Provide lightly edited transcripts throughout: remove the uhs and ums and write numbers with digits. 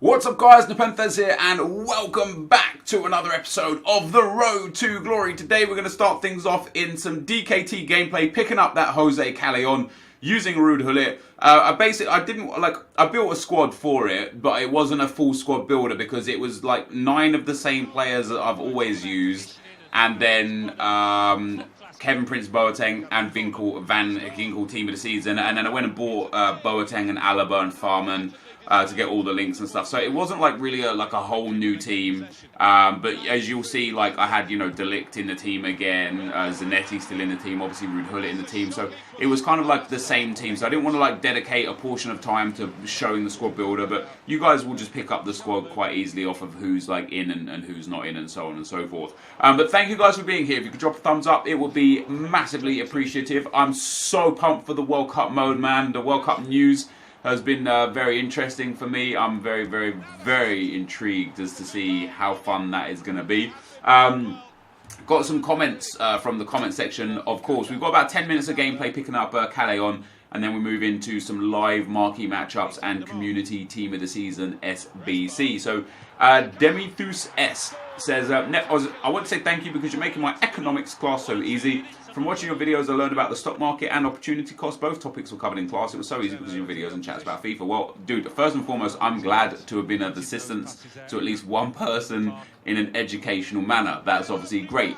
What's up guys, NepentheZ here and welcome back to another episode of The Road to Glory. Today we're going to start things off in some DKT gameplay, picking up that Jose Callejon using Ruud Gullit. I built a squad for it, but it wasn't a full squad builder because it was like 9 of the same players that I've always used, and then Kevin Prince Boateng and Van Ginkel team of the season, and then I went and bought Boateng and Alaba and Farman to get all the links and stuff. So it wasn't like really a whole new team, but as you'll see, like I had, De Ligt in the team again, Zanetti still in the team, obviously Ruud Gullit in the team, so it was kind of like the same team. So I didn't want to dedicate a portion of time to showing the squad builder, but you guys will just pick up the squad quite easily off of who's in and who's not in, and so on and so forth. But thank you guys for being here. If you could drop a thumbs up, it would be massively appreciative. I'm so pumped for the World Cup mode, man. The World Cup news has been very interesting for me. I'm very, very, very intrigued as to see how fun that is going to be. Got some comments from the comment section, of course. We've got about 10 minutes of gameplay picking up Callejon, and then we move into some live marquee matchups and community team of the season SBC. So NepentheZ says, I want to say thank you because you're making my economics class so easy. From watching your videos, I learned about the stock market and opportunity cost. Both topics were covered in class. It was so easy because of your videos and chats about FIFA. Well, dude, first and foremost, I'm glad to have been of assistance to at least one person in an educational manner. That's obviously great.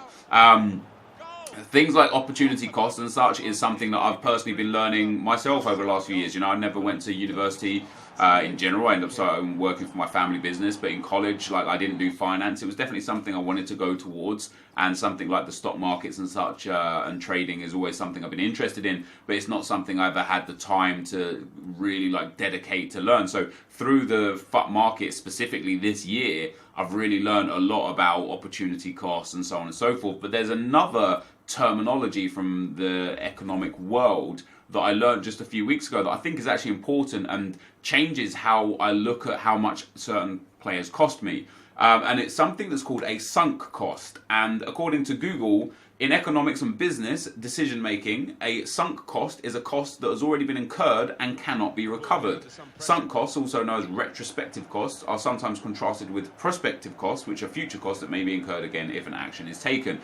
Things like opportunity cost and such is something that I've personally been learning myself over the last few years. I never went to university in general. I ended up starting working for my family business, but in college, I didn't do finance. It was definitely something I wanted to go towards, and something like the stock markets and such and trading is always something I've been interested in, but it's not something I've ever had the time to really dedicate to learn. So through the FUT market specifically this year, I've really learned a lot about opportunity costs and so on and so forth. But there's another terminology from the economic world that I learned just a few weeks ago that I think is actually important and changes how I look at how much certain players cost me. And it's something that's called a sunk cost. And according to Google, in economics and business decision making, a sunk cost is a cost that has already been incurred and cannot be recovered. Sunk costs, also known as retrospective costs, are sometimes contrasted with prospective costs, which are future costs that may be incurred again if an action is taken.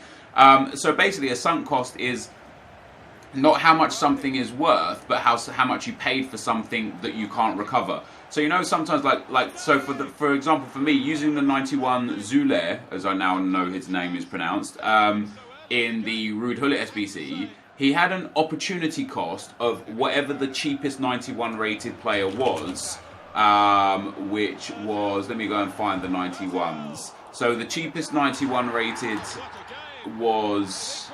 So basically, a sunk cost is not how much something is worth, but how much you paid for something that you can't recover. So sometimes so for example, for me, using the 91 Zule, as I now know his name is pronounced, in the Ruud Gullit SBC, he had an opportunity cost of whatever the cheapest 91 rated player was, which was, let me go and find the 91s. So the cheapest 91 rated was,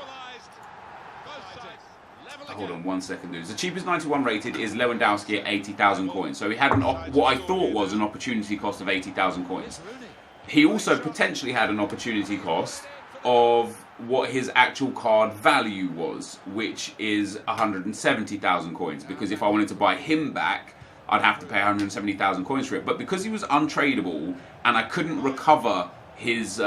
hold on 1 second, dudes. The cheapest 91 rated is Lewandowski at 80,000 coins. So he had what I thought was an opportunity cost of 80,000 coins. He also potentially had an opportunity cost of what his actual card value was, which is 170,000 coins. Because if I wanted to buy him back, I'd have to pay 170,000 coins for it. But because he was untradeable and I couldn't recover his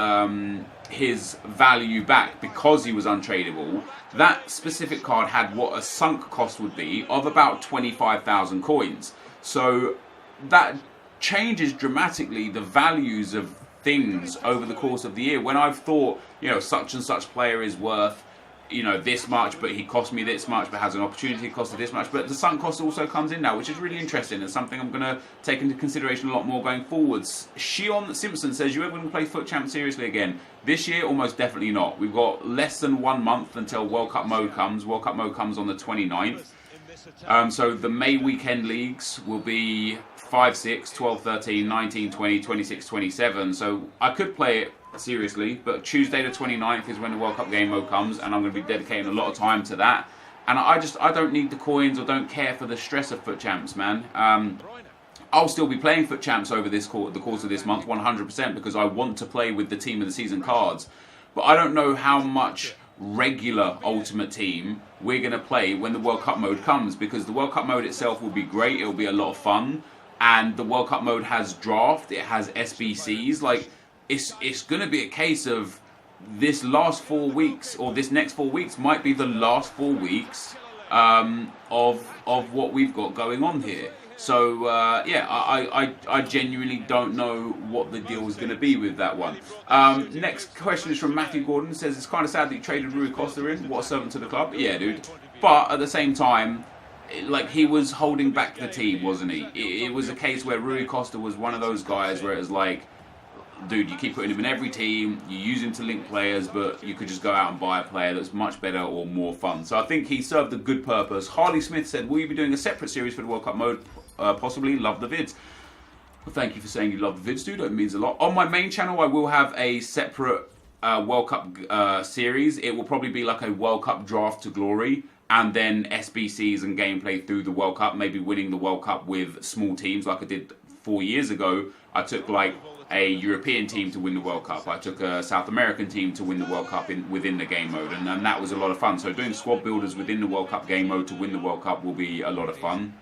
value back because he was untradeable, that specific card had what a sunk cost would be of about 25,000 coins. So that changes dramatically the values of things over the course of the year. When I've thought, such and such player is worth, this much, but he cost me this much, but has an opportunity cost of this much. But the sunk cost also comes in now, which is really interesting and something I'm going to take into consideration a lot more going forwards. Shion Simpson says, you ever going to play FUT Champ seriously again? This year, almost definitely not. We've got less than 1 month until World Cup mode comes. World Cup mode comes on the 29th. So the May weekend leagues will be 5, 6, 12, 13, 19, 20, 26, 27. So I could play it seriously, but Tuesday the 29th is when the World Cup game mode comes, and I'm going to be dedicating a lot of time to that. And I don't need the coins or don't care for the stress of FUT Champs, man. I'll still be playing FUT Champs over the course of this month, 100%, because I want to play with the team of the season cards. But I don't know how much regular Ultimate Team we're going to play when the World Cup mode comes, because the World Cup mode itself will be great, it'll be a lot of fun, and the World Cup mode has draft, it has SBCs, it's going to be a case of this last 4 weeks, or this next 4 weeks might be the last 4 weeks of what we've got going on here. So yeah, I genuinely don't know what the deal is going to be with that one. Next question is from Matthew Gordon. Says it's kind of sad that you traded Rui Costa in. What a servant to the club. Yeah, dude. But at the same time, like, he was holding back the team, wasn't he? It was a case where Rui Costa was one of those guys where it was like, dude, you keep putting him in every team, you use him to link players, but you could just go out and buy a player that's much better or more fun. So I think he served a good purpose. Harley Smith said, will you be doing a separate series for the World Cup mode? Possibly. Love the vids. Well, thank you for saying you love the vids, dude. That means a lot. On my main channel, I will have a separate World Cup series. It will probably be like a World Cup draft to glory, and then SBCs and gameplay through the World Cup, maybe winning the World Cup with small teams like I did 4 years ago. I took like a European team to win the World Cup. I took a South American team to win the World Cup within the game mode, and that was a lot of fun. So doing squad builders within the World Cup game mode to win the World Cup will be a lot of fun.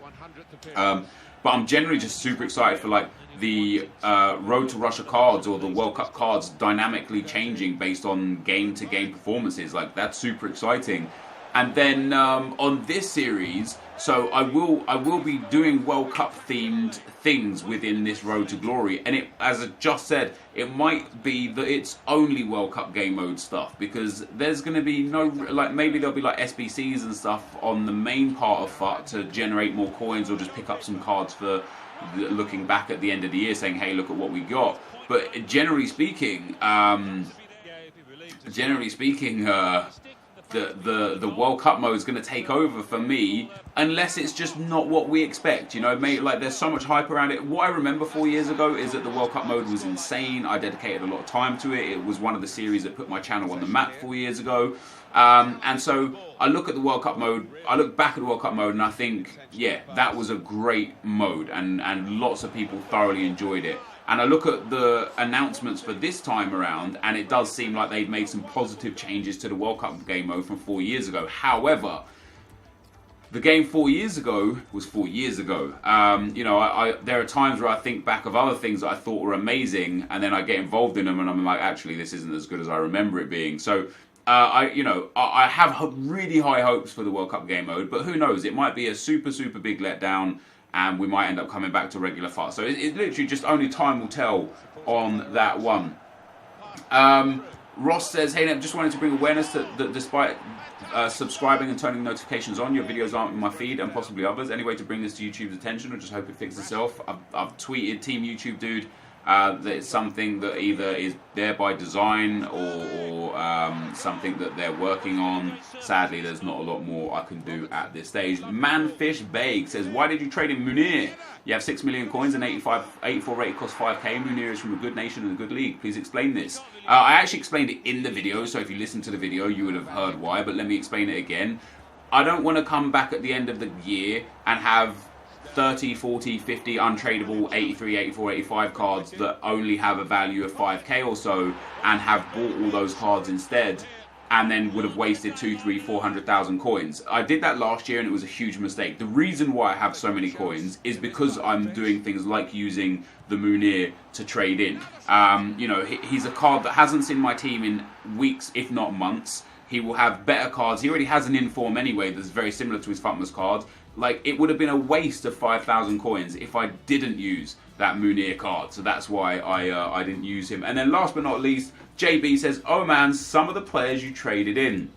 But I'm generally just super excited for like the Road to Russia cards or the World Cup cards dynamically changing based on game-to-game performances. Like, that's super exciting. And then on this series, so I will be doing World Cup themed things within this Road to Glory, and it, as I just said, it might be that it's only World Cup game mode stuff, because there's going to be no, like, maybe there'll be like SBCs and stuff on the main part of FUT to generate more coins, or just pick up some cards for looking back at the end of the year saying, hey, look at what we got. But generally speaking, the World Cup mode is going to take over for me, unless it's just not what we expect. You know, like, there's so much hype around it. What I remember 4 years ago is that the World Cup mode was insane. I dedicated a lot of time to it. It was one of the series that put my channel on the map 4 years ago. And so I look at the World Cup mode, I look back at the World Cup mode, and I think, yeah, that was a great mode, and lots of people thoroughly enjoyed it. And I look at the announcements for this time around, and it does seem like they've made some positive changes to the World Cup game mode from 4 years ago. However, the game 4 years ago was 4 years ago. You know, there are times where I think back of other things that I thought were amazing, and then I get involved in them, and I'm like, actually, this isn't as good as I remember it being. So, I have really high hopes for the World Cup game mode, but who knows? It might be a super, super big letdown, and we might end up coming back to regular FUT. So it's literally just only time will tell on that one. Ross says, hey, Nep, just wanted to bring awareness that despite subscribing and turning notifications on, your videos aren't in my feed, and possibly others. Any way to bring this to YouTube's attention, or just hope it fixes itself? I've tweeted Team YouTube Dude that it's something that either is there by design or something that they're working on. Sadly, there's not a lot more I can do at this stage. Manfish Bake says, why did you trade in Munir? You have 6 million coins and 84 rated cost 5k. Munir is from a good nation and a good league. Please explain this. I actually explained it in the video, so if you listen to the video, you would have heard why, but let me explain it again. I don't want to come back at the end of the year and have 30, 40, 50 untradeable 83, 84, 85 cards that only have a value of 5k or so, and have bought all those cards instead, and then would have wasted 2, 3, 400,000 coins. I did that last year and it was a huge mistake. The reason why I have so many coins is because I'm doing things like using the Munir to trade in. You know, he's a card that hasn't seen my team in weeks, if not months. He will have better cards. He already has an inform anyway that's very similar to his Futmas card. Like, it would have been a waste of 5,000 coins if I didn't use that Munir card. So that's why I didn't use him. And then last but not least, JB says, oh man, some of the players you traded in.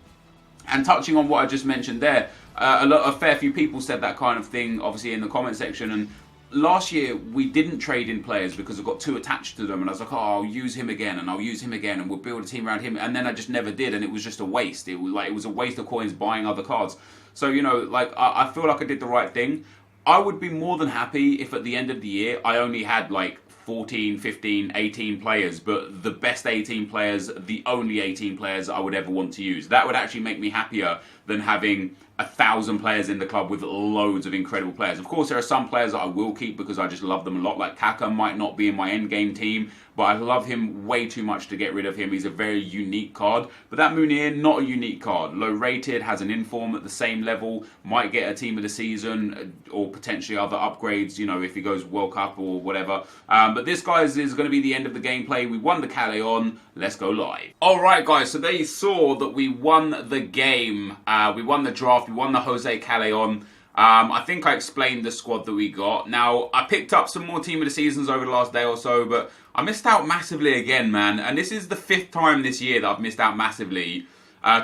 And touching on what I just mentioned there, a fair few people said that kind of thing, obviously, in the comment section. And last year, we didn't trade in players because I got too attached to them. And I was like, oh, I'll use him again, and I'll use him again, and we'll build a team around him. And then I just never did, and it was just a waste. It was a waste of coins buying other cards. So, you know, like, I feel like I did the right thing. I would be more than happy if at the end of the year I only had like 14, 15, 18 players, but the best 18 players, the only 18 players I would ever want to use. That would actually make me happier than having 1,000 players in the club with loads of incredible players. Of course, there are some players that I will keep because I just love them a lot. Like Kaka might not be in my endgame team, but I love him way too much to get rid of him. He's a very unique card. But that Munir, not a unique card. Low rated, has an inform at the same level, might get a team of the season or potentially other upgrades, you know, if he goes World Cup or whatever. But this, guys, is going to be the end of the gameplay. We won the Calais. Let's go live. Alright, guys, so they saw that we won the game. We won the draft. We won the Jose Calais. I think I explained the squad that we got. Now, I picked up some more Team of the Seasons over the last day or so, but I missed out massively again, man. And this is the 5th time this year that I've missed out massively.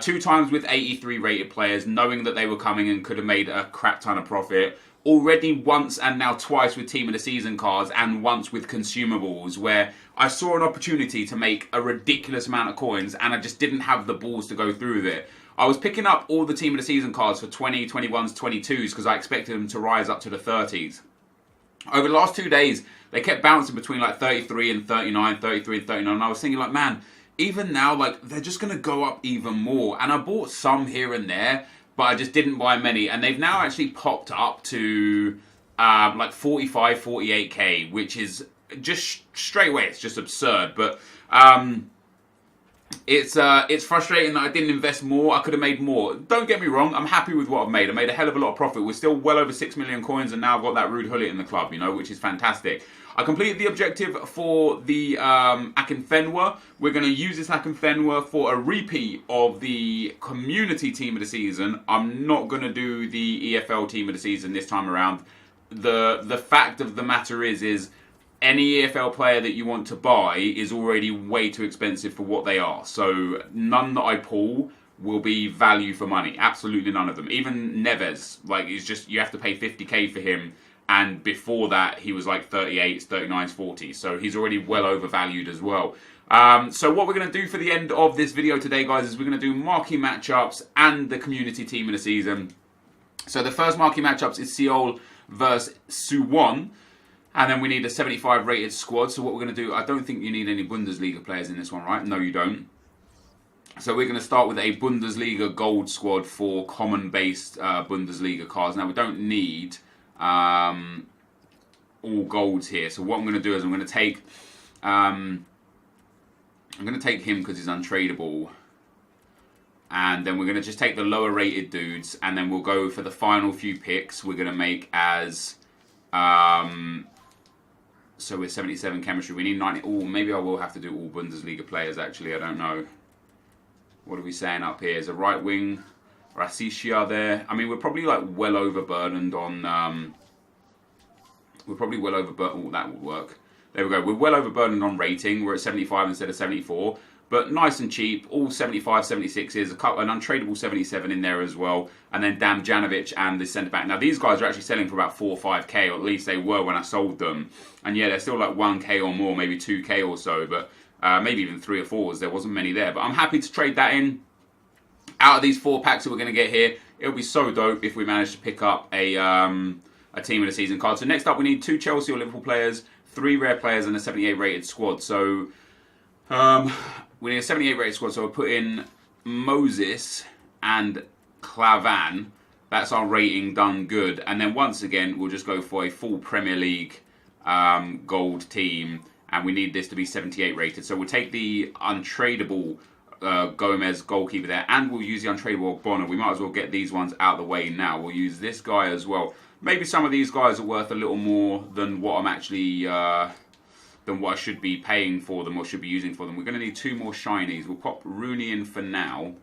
2 times with 83 rated players, knowing that they were coming and could have made a crap ton of profit. Already once and now twice with Team of the Season cards, and once with consumables, where I saw an opportunity to make a ridiculous amount of coins and I just didn't have the balls to go through with it. I was picking up all the Team of the Season cards for 20, 21s, 22s because I expected them to rise up to the 30s. Over the last 2 days, they kept bouncing between like 33 and 39, 33 and 39, and I was thinking like, man, even now, like, they're just going to go up even more. And I bought some here and there, but I just didn't buy many. And they've now actually popped up to like 45, 48k, which is just straight away, it's just absurd. But it's frustrating that I didn't invest more. I could have made more. Don't get me wrong, I'm happy with what I've made. I made a hell of a lot of profit. We're still well over 6 million coins, and now I've got that Rude Hullet in the club, you know, which is fantastic. I completed the objective for the Akinfenwa. We're going to use this Akinfenwa for a repeat of the community Team of the Season. I'm not going to do the EFL Team of the Season this time around. The fact of the matter is any EFL player that you want to buy is already way too expensive for what they are. So none that I pull will be value for money. Absolutely none of them. Even NepentheZ, like, it's just, you have to pay 50k for him. And before that, he was like 38s, 39s, 40s. So he's already well overvalued as well. So what we're going to do for the end of this video today, guys, is we're going to do marquee matchups and the community Team of the Season. So the first marquee matchups is Seoul versus Suwon. And then we need a 75 rated squad. So what we're going to do, I don't think you need any Bundesliga players in this one, right? No, you don't. So we're going to start with a Bundesliga gold squad for common-based Bundesliga cards. Now, we don't need all golds here. So what I'm going to do is I'm going to take him because he's untradeable. And then we're going to just take the lower rated dudes, and then we'll go for the final few picks we're going to make as so with 77 chemistry, we need 90. Oh, maybe I will have to do all Bundesliga players, actually. I don't know. What are we saying up here? Is a right wing Rasishia there? I mean, we're probably like well overburdened on... we're probably well overburdened... Oh, that would work. There we go. We're well overburdened on rating. We're at 75 instead of 74. But nice and cheap. All 75, 76s. An untradeable 77 in there as well. And then Damjanovic and the centre-back. Now, these guys are actually selling for about 4 or 5k. Or at least they were when I sold them. And yeah, they're still like 1k or more. Maybe 2k or so. But maybe even 3 or 4s. There wasn't many there. But I'm happy to trade that in. Out of these 4 packs that we're going to get here, it'll be so dope if we manage to pick up a Team of the Season card. So next up, we need 2 Chelsea or Liverpool players, 3 rare players, and a 78 rated squad. So we need a 78 rated squad. So we'll put in Moses and Clavan. That's our rating done good. And then once again, we'll just go for a full Premier League gold team. And we need this to be 78 rated. So we'll take the untradeable Gomez goalkeeper there, and we'll use the untradeable Bonner. We might as well get these ones out of the way now. We'll use this guy as well. Maybe some of these guys are worth a little more than what I'm actually than what I should be paying for them or should be using for them. We're going to need 2 more shinies. We'll pop Rooney in for now,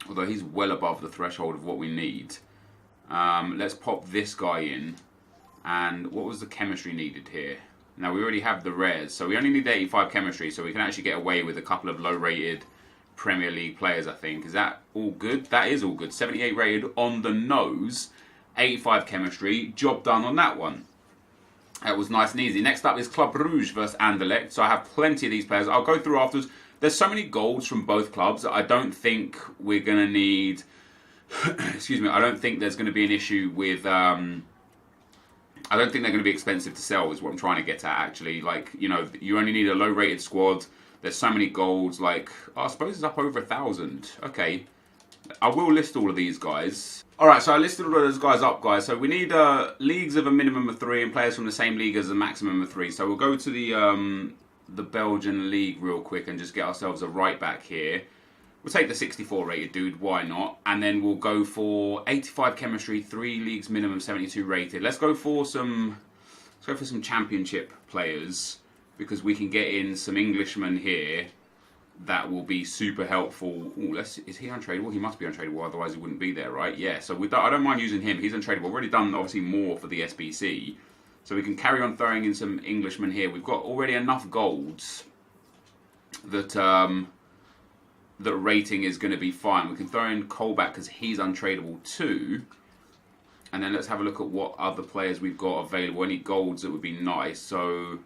although he's well above the threshold of what we need. Let's pop this guy in. And what was the chemistry needed here? Now, we already have the rares, so we only need 85 chemistry, so we can actually get away with a couple of low-rated Premier League players, I think. Is that all good? That is all good. 78 rated on the nose, 85 chemistry. Job done on that one. That was nice and easy. Next up is Club Rouge versus Anderlecht, so I have plenty of these players. I'll go through afterwards. There's so many golds from both clubs that I don't think we're going to need... excuse me, I don't think there's going to be an issue with... I don't think they're going to be expensive to sell is what I'm trying to get at, actually. Like, you know, you only need a low-rated squad. There's so many golds, like, oh, I suppose it's up over 1,000. Okay. I will list all of these guys. Alright, so I listed all of those guys up, guys. So we need leagues of a minimum of 3 and players from the same league as a maximum of 3. So we'll go to the Belgian league real quick and just get ourselves a right back here. We'll take the 64 rated dude, why not? And then we'll go for 85 chemistry, 3 leagues minimum, 72 rated. Let's go for some championship players because we can get in some Englishmen here that will be super helpful. Ooh, is he untradeable? He must be untradeable, otherwise he wouldn't be there, right? Yeah, so I don't mind using him. He's untradeable. We've already done, obviously, more for the SBC. So we can carry on throwing in some Englishmen here. We've got already enough golds that that rating is going to be fine. We can throw in Colback because he's untradeable too. And then let's have a look at what other players we've got available. Any golds that would be nice. So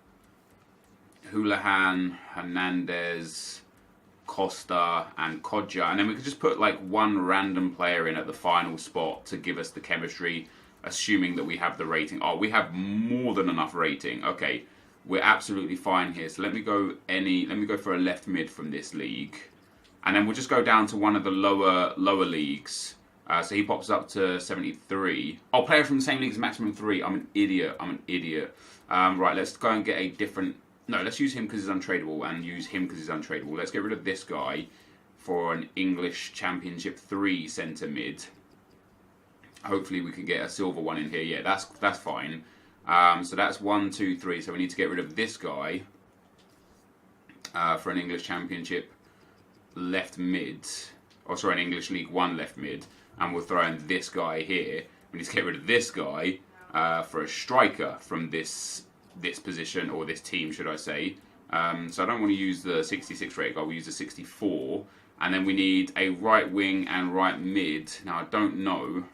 Houlihan, Hernandez, Costa and Kodja, and then we could just put like one random player in at the final spot to give us the chemistry, assuming that we have the rating. Oh, we have more than enough rating. Okay, we're absolutely fine here. So let me go for a left mid from this league, and then we'll just go down to one of the lower leagues. So he pops up to 73. Oh, player from the same league is maximum 3. I'm an idiot. Right, let's go and get a different. No, let's use him because he's untradeable and use him because he's untradeable. Let's get rid of this guy for an English Championship 3 centre mid. Hopefully we can get a silver one in here. Yeah, that's fine. So that's 1, 2, 3. So we need to get rid of this guy for an English Championship left mid. Or sorry, an English League 1 left mid. And we'll throw in this guy here. We need to get rid of this guy for a striker from this position, or this team, should I say. So I don't want to use the 66 rated guy, we'll use the 64. And then we need a right wing and right mid. Now I don't know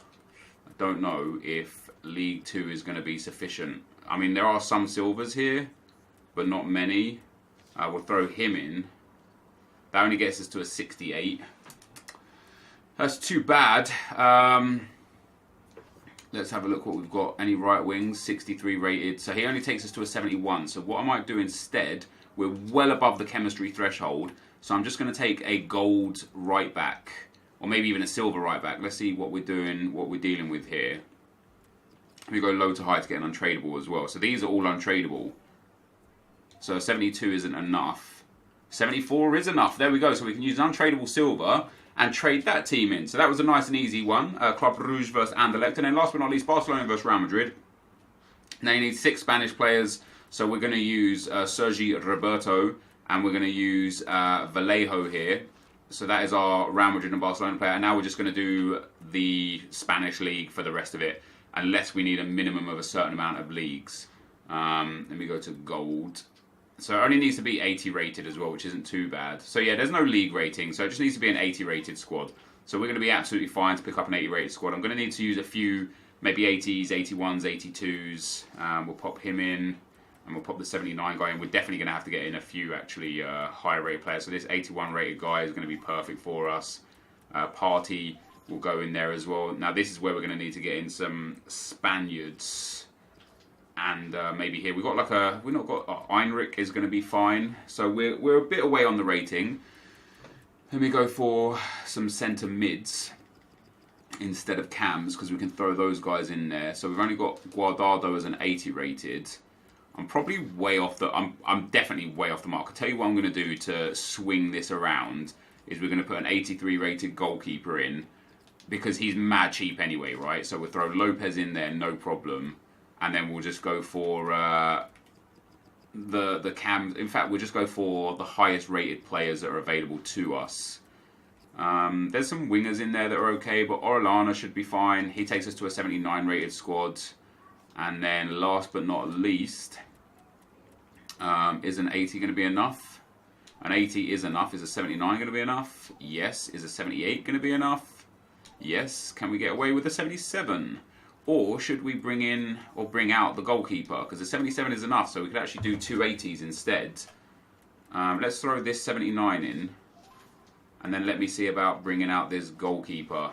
if League 2 is going to be sufficient. I mean, there are some silvers here, but not many. We'll throw him in. That only gets us to a 68. That's too bad. Let's have a look what we've got. Any right wings, 63 rated. So he only takes us to a 71. So what I might do instead, we're well above the chemistry threshold. So I'm just going to take a gold right back, or maybe even a silver right back. Let's see what we're doing, what we're dealing with here. We go low to high to get an untradeable as well. So these are all untradeable. So 72 isn't enough. 74 is enough. There we go. So we can use an untradeable silver and trade that team in. So that was a nice and easy one. Club Rouge versus Anderlecht. And then last but not least, Barcelona versus Real Madrid. Now you need 6 Spanish players. So we're going to use Sergi Roberto. And we're going to use Vallejo here. So that is our Real Madrid and Barcelona player. And now we're just going to do the Spanish league for the rest of it. Unless we need a minimum of a certain amount of leagues. Let me go to gold. So it only needs to be 80 rated as well, which isn't too bad. So yeah, there's no league rating, so it just needs to be an 80 rated squad. So we're going to be absolutely fine to pick up an 80 rated squad. I'm going to need to use a few, maybe 80s, 81s, 82s. We'll pop him in, and we'll pop the 79 guy in. We're definitely going to have to get in a few actually higher rated players. So this 81 rated guy is going to be perfect for us. Party will go in there as well. Now this is where we're going to need to get in some Spaniards. And maybe here we've got like we've not got Heinrich is going to be fine. So we're a bit away on the rating. Let me go for some centre mids instead of cams because we can throw those guys in there. So we've only got Guardado as an 80 rated. I'm probably way off the. I'm definitely way off the mark. I'll tell you what I'm going to do to swing this around is we're going to put an 83 rated goalkeeper in because he's mad cheap anyway, right? So we'll throw Lopez in there, no problem. And then we'll just go for the cams. In fact, we'll just go for the highest rated players that are available to us. There's some wingers in there that are okay, but Orellana should be fine. He takes us to a 79 rated squad. And then last but not least, is an 80 going to be enough? An 80 is enough. Is a 79 going to be enough? Yes. Is a 78 going to be enough? Yes. Can we get away with a 77? Or should we bring in or bring out the goalkeeper? Because the 77 is enough, so we could actually do 2 80s instead. Let's throw this 79 in. And then let me see about bringing out this goalkeeper.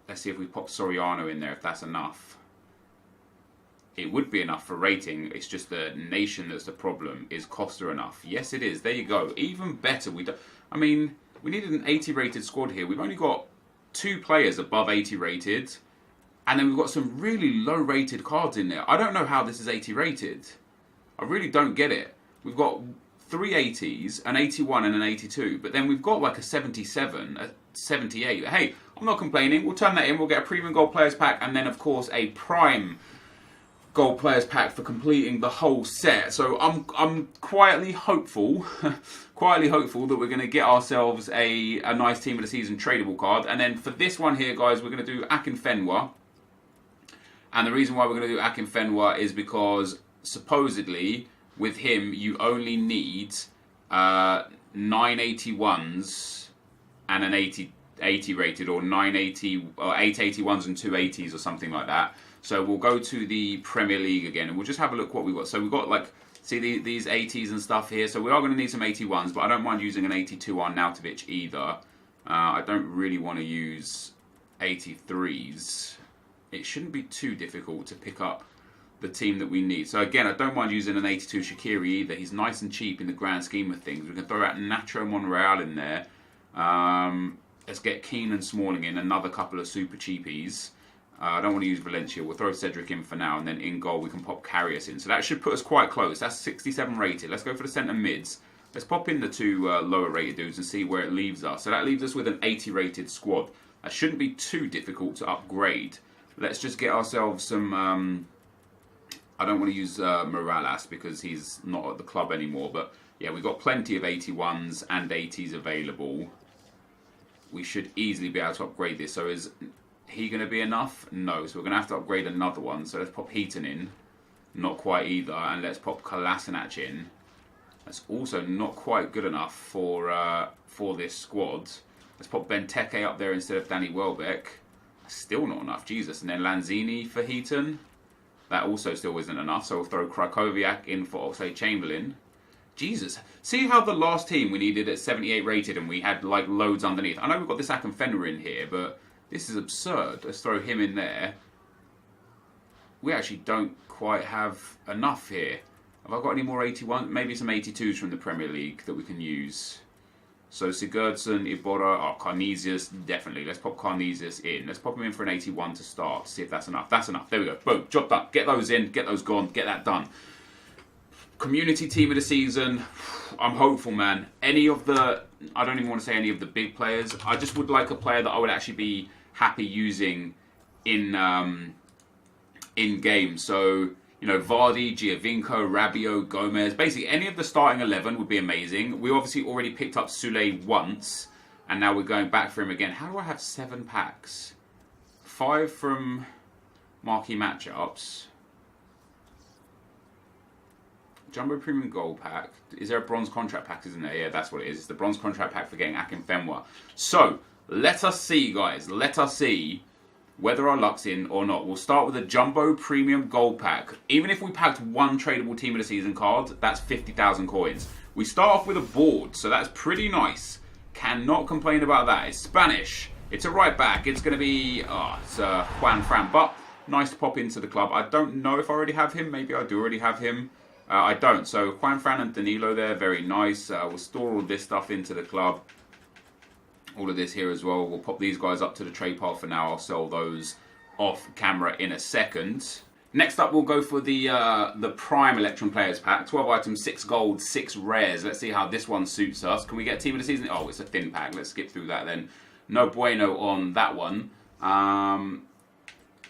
Let's see if we pop Soriano in there, if that's enough. It would be enough for rating. It's just the nation that's the problem. Is Costa enough? Yes, it is. There you go. Even better. We needed an 80 rated squad here. We've only got 2 players above 80 rated, and then we've got some really low rated cards in there. I don't know how this is 80 rated. I really don't get it. We've got 3 80s, an 81 and an 82, but then we've got like a 77, a 78. Hey, I'm not complaining. We'll turn that in. We'll get a premium gold players pack, and then of course a prime gold players pack for completing the whole set. So I'm quietly hopeful, quietly hopeful that we're going to get ourselves a nice team of the season tradable card. And then for this one here, guys, we're going to do Akinfenwa. And the reason why we're going to do Akinfenwa is because supposedly with him you only need 981s and an 80 rated, or 980 or 881s and 280s or something like that. So we'll go to the Premier League again and we'll just have a look what we've got. So we've got, like, see these 80s and stuff here. So we are going to need some 81s, but I don't mind using an 82 on Nautovic either. I don't really want to use 83s. It shouldn't be too difficult to pick up the team that we need. So again, I don't mind using an 82 Shaqiri either. He's nice and cheap in the grand scheme of things. We can throw out Nacho Monreal in there. Let's get Keane and Smalling in, another couple of super cheapies. I don't want to use Valencia. We'll throw Cedric in for now, and then in goal we can pop Karius in. So that should put us quite close. That's 67 rated. Let's go for the centre mids. Let's pop in the two lower rated dudes and see where it leaves us. So that leaves us with an 80 rated squad. That shouldn't be too difficult to upgrade. Let's just get ourselves some... I don't want to use Morales because he's not at the club anymore. But yeah, we've got plenty of 81s and 80s available. We should easily be able to upgrade this. So is he going to be enough? No. So we're going to have to upgrade another one. So let's pop Heaton in. Not quite either. And let's pop Kolasinac in. That's also not quite good enough for this squad. Let's pop Benteke up there instead of Danny Welbeck. Still not enough. Jesus. And then Lanzini for Heaton. That also still isn't enough. So we'll throw Krakowiak in for Oxlade-Chamberlain. Jesus. See how the last team we needed at 78 rated and we had like loads underneath. I know we've got this Akinfenwa in here, but this is absurd. Let's throw him in there. We actually don't quite have enough here. Have I got any more 81? Maybe some 82s from the Premier League that we can use. So Sigurdsson, Iborra, Carnesius, definitely. Let's pop Carnesius in. Let's pop him in for an 81 to start. See if that's enough. That's enough. There we go. Boom. Job done. Get those in. Get those gone. Get that done. Community team of the season. I'm hopeful, man. Any of the... I don't even want to say any of the big players. I just would like a player that I would actually be happy using in game. So... You know, Vardy, Giovinco, Rabiot, Gomez. Basically, any of the starting 11 would be amazing. We obviously already picked up Soulé once. And now we're going back for him again. How do I have 7 packs? 5 from Marquee matchups. Jumbo Premium Gold pack. Is there a bronze contract pack? Isn't there? Yeah, that's what it is. It's the bronze contract pack for getting Akinfenwa. So, let us see, guys. Let us see whether our luck's in or not. We'll start with a Jumbo Premium Gold pack. Even if we packed one tradable Team of the Season card, that's 50,000 coins. We start off with a board, so that's pretty nice. Cannot complain about that. It's Spanish. It's a right back. It's going to be it's Juan Fran. But nice to pop into the club. I don't know if I already have him. Maybe I do already have him. I don't. So Juan Fran and Danilo there. Very nice. We'll store all this stuff into the club. All of this here as well. We'll pop these guys up to the trade pile for now. I'll sell those off camera in a second. Next up, we'll go for the Prime Electrum Players Pack. 12 items, 6 gold, 6 rares. Let's see how this one suits us. Can we get Team of the Season? Oh, it's a thin pack. Let's skip through that then. No bueno on that one.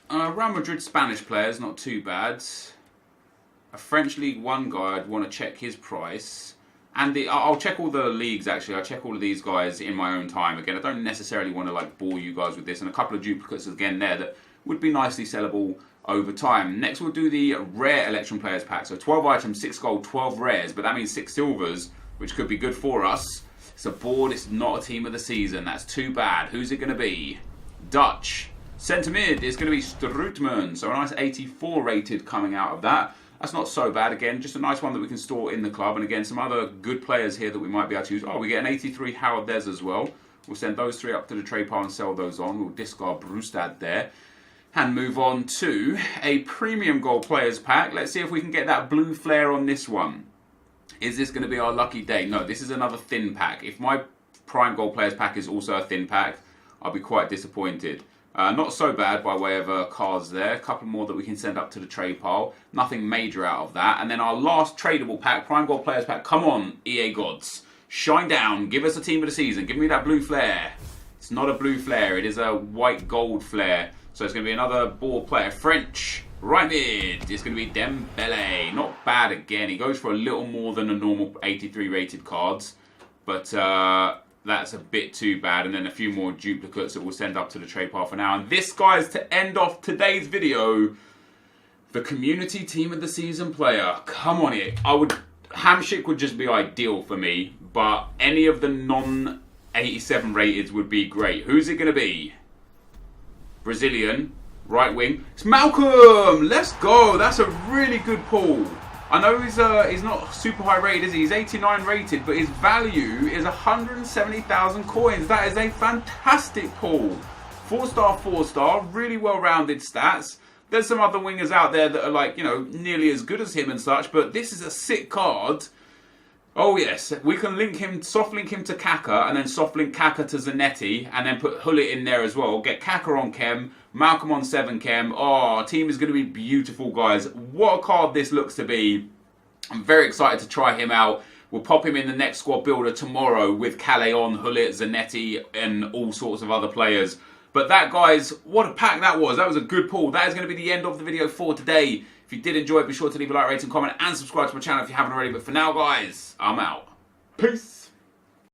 Real Madrid Spanish players, not too bad. A French League 1 guy, I'd want to check his price. And I'll check all the leagues, actually. I'll check all of these guys in my own time. Again, I don't necessarily want to like bore you guys with this. And a couple of duplicates again there that would be nicely sellable over time. Next, we'll do the Rare Electrum Players Pack. So 12 items, 6 gold, 12 rares. But that means 6 silvers, which could be good for us. It's a board. It's not a Team of the Season. That's too bad. Who's it going to be? Dutch. Centre mid is going to be Strootman. So a nice 84 rated coming out of that. That's not so bad. Again, just a nice one that we can store in the club. And again, some other good players here that we might be able to use. Oh, we get an 83 Howard Des as well. We'll send those 3 up to the trade pile and sell those on. We'll discard Brustad there. And move on to a Premium Gold Players Pack. Let's see if we can get that blue flare on this one. Is this going to be our lucky day? No, this is another thin pack. If my Prime Gold Players Pack is also a thin pack, I'll be quite disappointed. Not so bad by way of cards there. A couple more that we can send up to the trade pile. Nothing major out of that. And then our last tradable pack, Prime Gold Players Pack. Come on, EA gods. Shine down. Give us a Team of the Season. Give me that blue flare. It's not a blue flare. It is a white gold flare. So it's going to be another ball player. French, right mid. It's going to be Dembele. Not bad again. He goes for a little more than a normal 83 rated cards. But that's a bit too bad. And then a few more duplicates that we'll send up to the trade pile for now. And this, guys, to end off today's video, the community team of the season player. Come on here. Hamsik would just be ideal for me. But any of the non-87 rated would be great. Who's it going to be? Brazilian, right wing. It's Malcolm! Let's go! That's a really good pull. I know he's not super high rated, is he? He's 89 rated, but his value is 170,000 coins. That is a fantastic pull. 4-star, 4-star, really well-rounded stats. There's some other wingers out there that are like, you know, nearly as good as him and such, but this is a sick card. Oh yes, we can link him, soft link him to Kaka, and then soft link Kaka to Zanetti, and then put Hullet in there as well. Get Kaka on Chem, Malcolm on 7 Chem. Oh, our team is going to be beautiful, guys. What a card this looks to be. I'm very excited to try him out. We'll pop him in the next squad builder tomorrow with Calais on, Hullet, Zanetti, and all sorts of other players. But that, guys, what a pack that was. That was a good pull. That is going to be the end of the video for today. If you did enjoy it, be sure to leave a like, rating, comment, and subscribe to my channel if you haven't already. But for now, guys, I'm out. Peace.